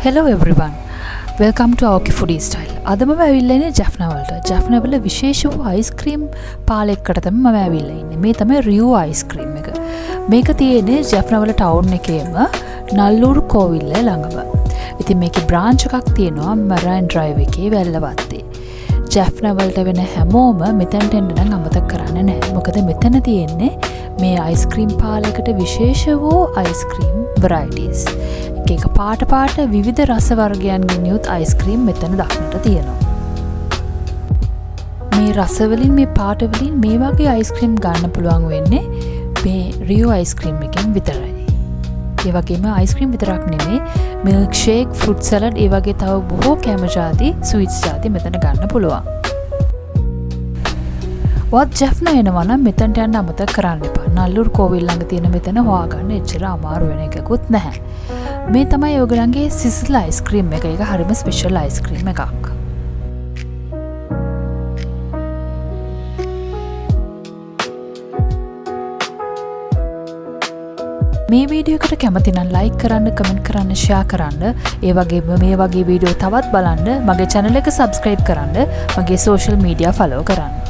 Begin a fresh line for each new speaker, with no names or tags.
Hello everyone. Welcome to our Foodie Style. අද මම ඇවිල්ලා ඉන්නේ ජැෆ්නා වලට. ජැෆ්නා වල විශේෂ වූ අයිස්ක්‍රීම් පාලයකට තමයි මම ඇවිල්ලා ඉන්නේ. මේ තමයි රියු අයිස්ක්‍රීම් එක. මේක තියෙන්නේ ජැෆ්නා වල ටවුන් එකේම නල්ලූරු කෝවිල්ල ළඟම. ඉතින් මේකේ බ්‍රාන්ච් එකක් තියෙනවා මරයින් ඩ්‍රයිව් එකේ වැල්ලවත්තේ. ජැෆ්නා වලට වෙන හැමෝම මෙතනට එන්න නම් අමතක කරන්න නැහැ. මොකද මෙතන තියෙන්නේ මේ අයිස්ක්‍රීම් පාලයකට විශේෂ වූ අයිස්ක්‍රීම් varieties. එක පාට විවිධ රස වර්ගයන්ගෙන් යුත් අයිස්ක්‍රීම් මෙතන දක්නට තියෙනවා. මේ රසවලින් මේ පාටවලින් මේ වගේ අයිස්ක්‍රීම් ගන්න පුළුවන් වෙන්නේ මේ රියු අයිස්ක්‍රීම් එකෙන් විතරයි. ඒ වගේම අයිස්ක්‍රීම් විතරක් නෙමෙයි මිල්ක් ෂේක්, ෆෘට් සලාඩ්, ඒ වගේ තව බොහෝ කැම ಜಾති, ස්වීට්ස් ಜಾති මෙතන ගන්න පුළුවන්. වත් ජැෆ්නා එනවා නම් මෙතනට යන්න අමතක කරන්න එපා. නල්ලූරු කෝවිල් ළඟ තියෙන මෙතන හොයාගන්න එච්චර අමාරු වෙන එකකුත් නැහැ. මේ තමයි ඔයගලන්ගේ සිසිල් අයිස්ක්‍රීම් එක. ඒක හරිම ස්පෙෂල් අයිස්ක්‍රීම් එකක්. මේ වීඩියෝ එකට කැමති නම් ලයික් කරන්න, කමෙන්ට් කරන්න, ෂෙයා කරන්න. ඒ වගේම මේ වගේ වීඩියෝ තවත් බලන්න මගේ channel එක subscribe කරන්න, මගේ social media follow කරන්න.